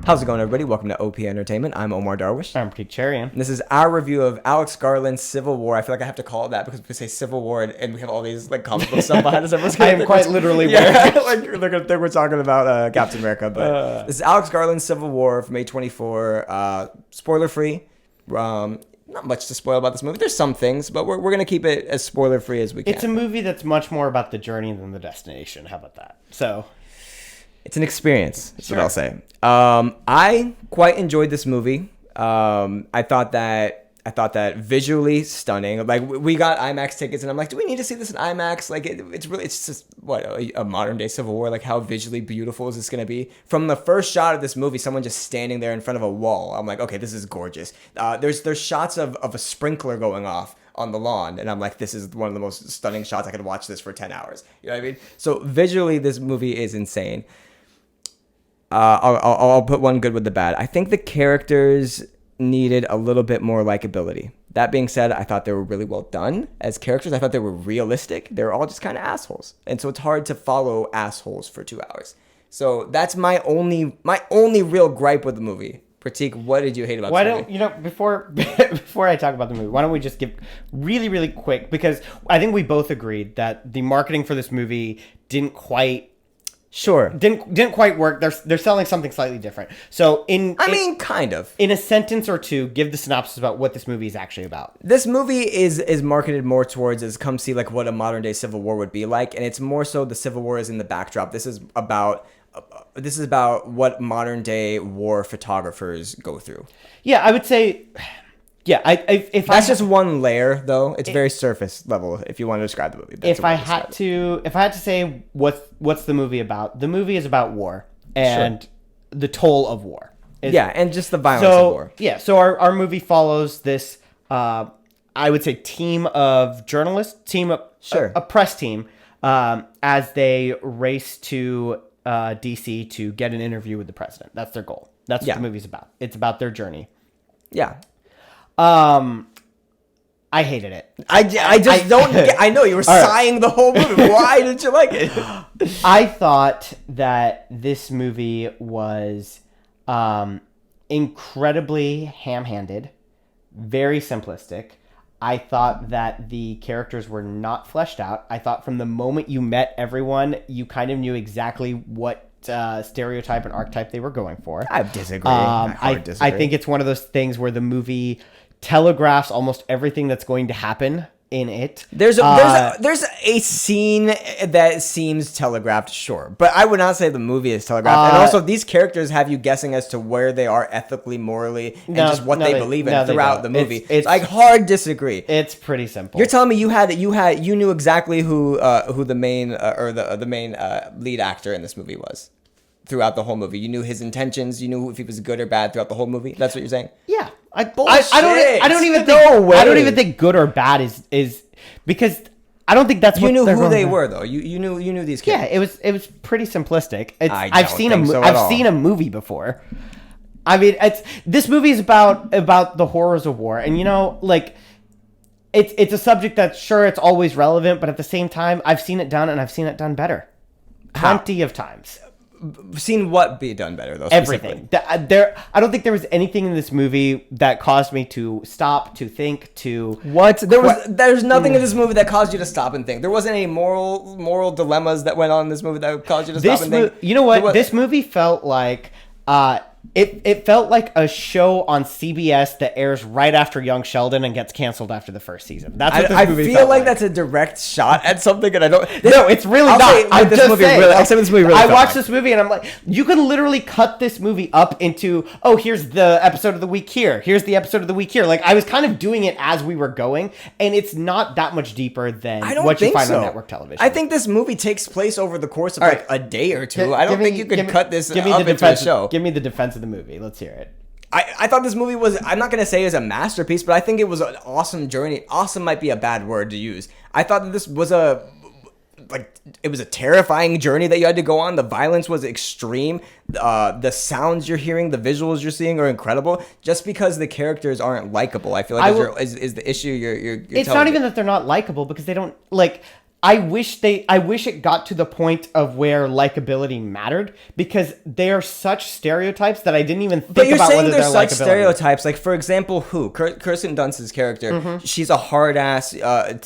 How's it going, everybody? Welcome to OP Entertainment. I'm Omar Darwish. I'm Pete Cherian. This is our review of Alex Garland's Civil War. I feel like I have to call it that because we say Civil War and we have all these like comic book stuff behind us. I am quite literally like they're gonna think we're talking about Captain America. But this is Alex Garland's Civil War from A24. Spoiler free. Not much to spoil about this movie. There's some things, but we're gonna keep it as spoiler free as we can. It's a movie that's much more about the journey than the destination. How about that? So. It's an experience, that's Sure. what I'll say. I quite enjoyed this movie. I thought that visually stunning. Like we got IMAX tickets, and I'm like, do we need to see this in IMAX? Like it's just what a modern day Civil War. Like how visually beautiful is this going to be? From the first shot of this movie, someone just standing there in front of a wall. I'm like, okay, this is gorgeous. There's shots of a sprinkler going off on the lawn, and I'm like, this is one of the most stunning shots. I could watch this for 10 hours. You know what I mean? So visually, this movie is insane. I'll put one good with the bad. I think the characters needed a little bit more likability. That being said, I thought they were really well done as characters. I thought they were realistic. They were all just kind of assholes. And so it's hard to follow assholes for 2 hours. So that's my only real gripe with the movie. Pratik, what did you hate about the movie? Before I talk about the movie, why don't we just give really, really quick, because I think we both agreed that the marketing for this movie didn't quite work. They're selling something slightly different. So kind of. In a sentence or two, give the synopsis about what this movie is actually about. This movie is marketed more towards as come see like what a modern day Civil War would be like, and it's more so the Civil War is in the backdrop. This is about what modern day war photographers go through. Yeah, I would say. Yeah, if that's just one layer, though. It's very surface level. If you want to describe the movie, if I had to say what's the movie about, the movie is about war and the toll of war. And just the violence of war. Yeah, so our movie follows this, I would say, team of journalists, a press team, as they race to DC to get an interview with the president. That's their goal. That's what the movie's about. It's about their journey. Yeah. I hated it. I know you were sighing the whole movie. Why didn't you like it? I thought that this movie was incredibly ham-handed, very simplistic. I thought that the characters were not fleshed out. I thought from the moment you met everyone, you kind of knew exactly what stereotype and archetype they were going for. I disagree. I think it's one of those things where the movie telegraphs almost everything that's going to happen in it. There's a scene that seems telegraphed, sure, but I would not say the movie is telegraphed. And also, these characters have you guessing as to where they are ethically, morally, and just what they believe in throughout the movie. It's like hard disagree. It's pretty simple. You're telling me you knew exactly who the main the main lead actor in this movie was throughout the whole movie. You knew his intentions. You knew if he was good or bad throughout the whole movie. That's what you're saying? Yeah. I don't even think good or bad is because I don't think that's what you knew who they were though. You knew these kids. Yeah, it was pretty simplistic. I've seen a movie before. I mean, this movie is about the horrors of war, and it's a subject that sure it's always relevant, but at the same time I've seen it done and I've seen it done better. Plenty of times. Seen what be done better though? Everything. I don't think there was anything in this movie that caused me to stop, to think, to what. There's nothing in this movie that caused you to stop and think. There wasn't any moral dilemmas that went on in this movie that caused you to stop and think. You know what? This movie felt like it felt like a show on CBS that airs right after Young Sheldon and gets canceled after the first season. That's what this movie felt like. I feel like that's a direct shot at something, and I don't. No, it's really not. I'm just saying. I watched this movie and I'm like, you can literally cut this movie up into, here's the episode of the week here. Here's the episode of the week here. Like, I was kind of doing it as we were going, and it's not that much deeper than what you find on network television. I think this movie takes place over the course of a day or two. I don't think you can cut this up into a show. Give me the defense of the movie. Let's hear it. I thought this movie was, I'm not going to say it was a masterpiece, but I think it was an awesome journey. Awesome might be a bad word to use. I thought that this was it was a terrifying journey that you had to go on. The violence was extreme. The sounds you're hearing, the visuals you're seeing are incredible. Just because the characters aren't likable, I feel like is the issue you're it's not even that they're not likable because they don't, I wish it got to the point of where likability mattered, because they are such stereotypes that I didn't even think but you're about saying whether there's they're such likability. stereotypes. Like, for example, Kirsten Dunst's character, she's a hard ass,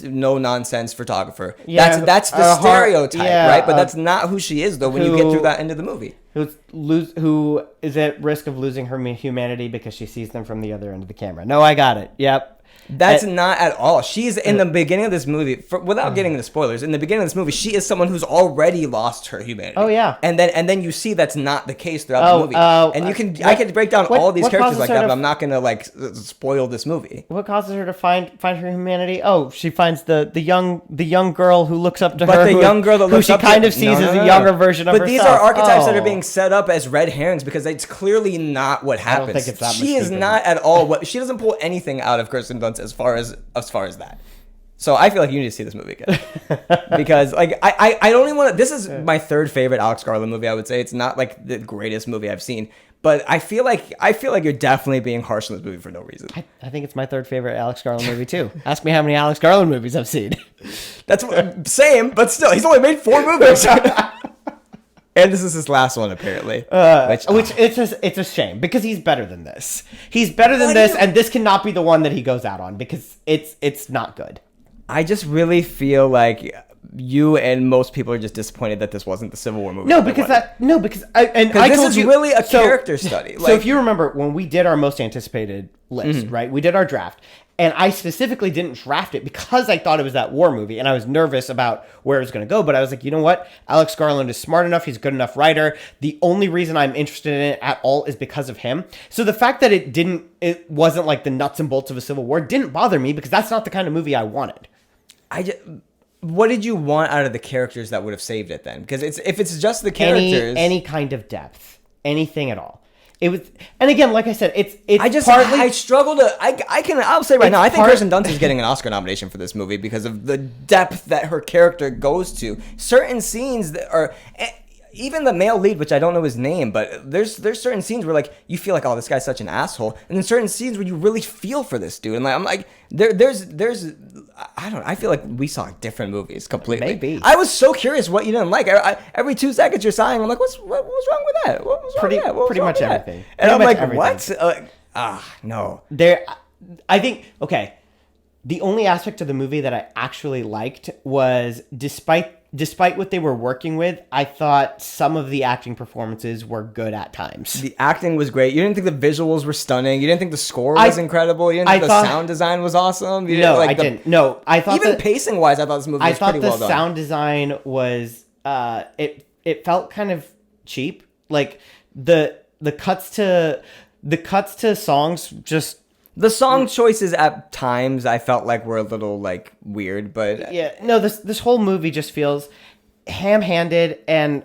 no nonsense photographer. Yeah, that's the stereotype, right? But that's not who she is, though. When you get through that end of the movie, who is at risk of losing her humanity because she sees them from the other end of the camera. No, I got it. Yep. That's not at all. She's in the beginning of this movie, without getting into spoilers. In the beginning of this movie, she is someone who's already lost her humanity. Oh yeah, and then you see that's not the case throughout the movie. And I could break down all these characters like that, but I'm not gonna like spoil this movie. What causes her to find her humanity? Oh, she finds the young girl who looks up to her. But the young girl that looks up to her, who she kind of sees as a younger version of herself. But these are archetypes that are being set up as red herrings because it's clearly not what happens. I don't think it's that she is not at all what she doesn't pull anything out of Kirsten Dunst as far as that. So I feel like you need to see this movie again. Because like I don't even want to, this is my third favorite Alex Garland movie, I would say. It's not like the greatest movie I've seen, but I feel like you're definitely being harsh on this movie for no reason. I think it's my third favorite Alex Garland movie too. Ask me how many Alex Garland movies I've seen. That's same, but still, he's only made 4 movies. And this is his last one, apparently. Which it's a shame, because he's better than this. He's better than this, and this cannot be the one that he goes out on, because it's not good. I just really feel like you and most people are just disappointed that this wasn't the Civil War movie. Because this is really a character study. So if you remember, when we did our most anticipated list, right? We did our draft. And I specifically didn't draft it because I thought it was that war movie, and I was nervous about where it was going to go. But I was like, you know what? Alex Garland is smart enough. He's a good enough writer. The only reason I'm interested in it at all is because of him. So the fact that it wasn't like the nuts and bolts of a Civil War didn't bother me, because that's not the kind of movie I wanted. What did you want out of the characters that would have saved it then? Because if it's just the characters, any kind of depth, anything at all. It was, and again, like I said, it's I struggle to. I'll say right now, I think Kirsten Dunst is getting an Oscar nomination for this movie because of the depth that her character goes to. Certain scenes that are. Even the male lead, which I don't know his name, but there's certain scenes where like you feel like, oh, this guy's such an asshole, and then certain scenes where you really feel for this dude, and like I'm like there's I don't know, I feel like we saw different movies completely. Maybe. I was so curious what you didn't like. Every 2 seconds you're sighing. I'm like, what's wrong with that? What was wrong with that? Pretty much everything. And I'm like, what? No. I think okay. The only aspect of the movie that I actually liked was, despite what they were working with, I thought some of the acting performances were good at times. The acting was great. You didn't think the visuals were stunning. You didn't think the score was incredible. You didn't think the sound design was awesome. I didn't. No, I thought even pacing wise, I thought this movie was pretty well done. I thought the sound design was it felt kind of cheap. Like the cuts to songs just. The song choices at times I felt like were a little like weird, but yeah, no, this whole movie just feels ham-handed, and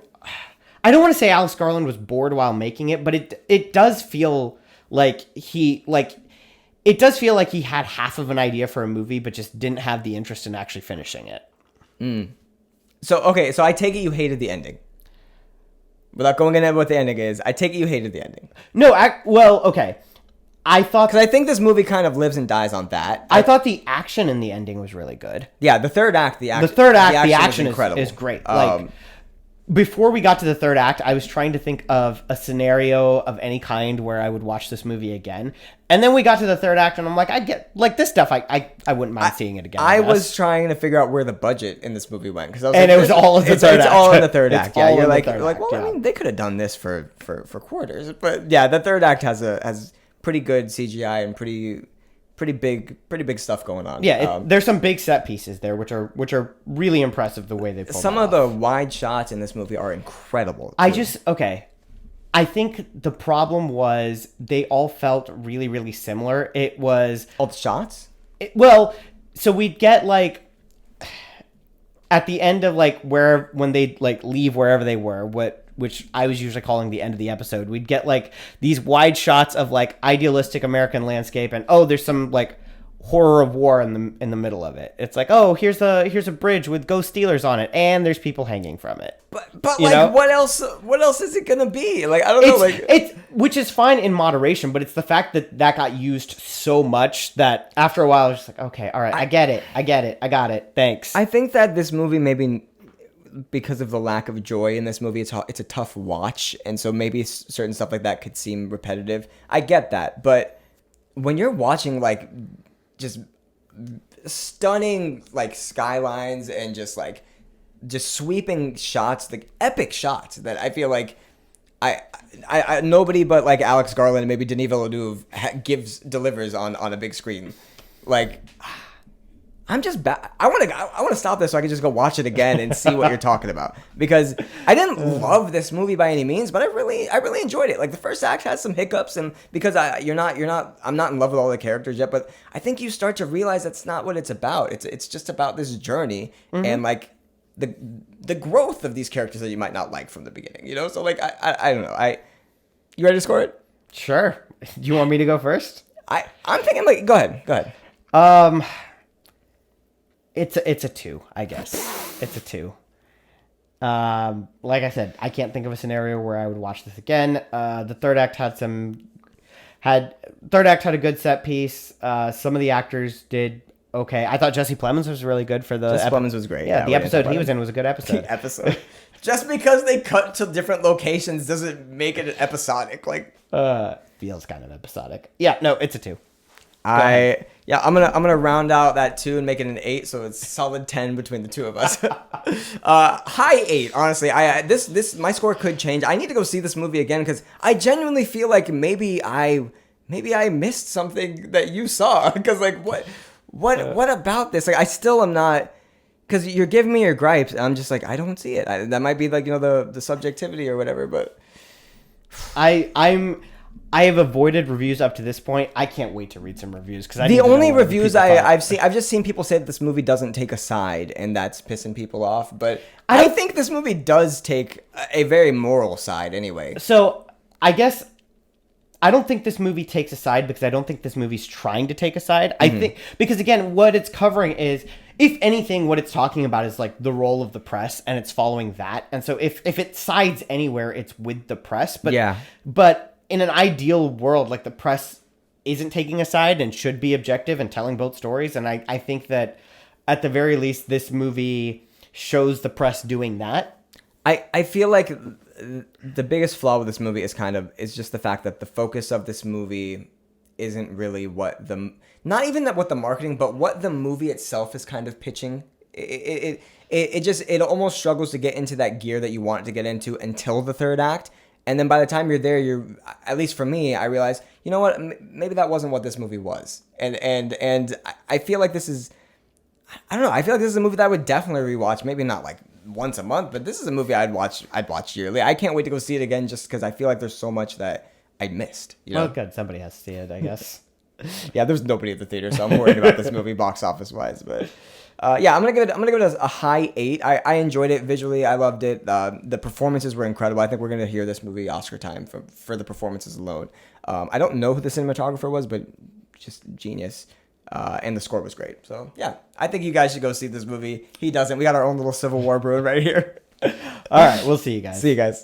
I don't want to say Alex Garland was bored while making it, but it does feel like he had half of an idea for a movie, but just didn't have the interest in actually finishing it. So I take it you hated the ending. Without going into what the ending is, I take it you hated the ending. No, okay. I thought, because I think this movie kind of lives and dies on that. I thought the action in the ending was really good. Yeah, the third act, the action is incredible. Is great. Like before we got to the third act, I was trying to think of a scenario of any kind where I would watch this movie again. And then we got to the third act, and I'm like, I get like this stuff. I wouldn't mind seeing it again. I was trying to figure out where the budget in this movie went, because it was all in the third act. It's all in the third act. Yeah, you're like, well, I mean, they could have done this for quarters, but yeah, the third act has pretty good CGI and pretty big stuff going on. Yeah, there's some big set pieces there, which are really impressive the way they pull some of the wide shots in this movie are incredible. I think the problem was they all felt really, really similar. It was all the shots. So we'd get like at the end of like when they like leave wherever they were, which I was usually calling the end of the episode, we'd get like these wide shots of like idealistic American landscape, and there's some like horror of war in the middle of it. It's like, oh, here's a bridge with ghost stealers on it, and there's people hanging from it. But like, know? What else is it gonna be? Like, I don't know. Like, it's which is fine in moderation, but it's the fact that got used so much that after a while, it's just like, okay, all right, I get it, I got it. Thanks. I think that this movie maybe, because of the lack of joy in this movie, it's a tough watch, and so maybe certain stuff like that could seem repetitive. I get that, but when you're watching like just stunning like skylines and just sweeping shots, like epic shots that I feel like I nobody but like Alex Garland and maybe Denis Villeneuve delivers on a big screen. Like, I'm just I want to stop this so I can just go watch it again and see what you're talking about, because I didn't love this movie by any means, but I really enjoyed it. Like, the first act has some hiccups, and because I'm not in love with all the characters yet, but I think you start to realize that's not what it's about. It's just about this journey and like the growth of these characters that you might not like from the beginning, you know? So like I don't know. You ready to score it? Sure. Do you want me to go first? I'm thinking, like, go ahead. It's a 2, I guess. It's a 2. Like I said, I can't think of a scenario where I would watch this again. The third act had a good set piece. Some of the actors did okay. I thought Jesse Plemons was really good for the. Jesse Plemons was great. Yeah, the episode he was in was a good episode. The episode. Just because they cut to different locations doesn't make it episodic. Like, feels kind of episodic. Yeah, no, it's a 2. I'm gonna round out that 2 and make it an 8, so it's solid 10 between the two of us. High 8, honestly. This my score could change. I need to go see this movie again because I genuinely feel like maybe I missed something that you saw. Because like, what about this? Like, I still am not. Because you're giving me your gripes, and I'm just like, I don't see it. That might be like, you know, the subjectivity or whatever, but I have avoided reviews up to this point. I can't wait to read some reviews because the only reviews I've just seen people say that this movie doesn't take a side, and that's pissing people off. But I think this movie does take a very moral side anyway. So I guess I don't think this movie takes a side because I don't think this movie's trying to take a side. I think because, again, what it's covering is, if anything, what it's talking about is like the role of the press, and it's following that. And so if it sides anywhere, it's with the press. But yeah. But in an ideal world, like, the press isn't taking a side and should be objective and telling both stories. And I think that at the very least, this movie shows the press doing that. I feel like the biggest flaw with this movie is just the fact that the focus of this movie isn't really what not even what the marketing, but what the movie itself is kind of pitching. It almost struggles to get into that gear that you want it to get into until the third act. And then by the time you're there, at least for me, I realized, you know what, maybe that wasn't what this movie was. And I feel like this is, I don't know, I feel like this is a movie that I would definitely rewatch. Maybe not like once a month, but this is a movie I'd watch yearly. I can't wait to go see it again just because I feel like there's so much that I missed. You know? Well, good, somebody has to see it, I guess. Yeah, there's nobody at the theater, so I'm worried about this movie box office wise. But yeah, I'm gonna give it a high 8. I enjoyed it visually. I loved it. The performances were incredible. I think we're gonna hear this movie Oscar time for the performances alone. I don't know who the cinematographer was, but just genius. And the score was great. So yeah, I think you guys should go see this movie. He doesn't. We got our own little Civil War brewing right here. All right, we'll see you guys. See you guys.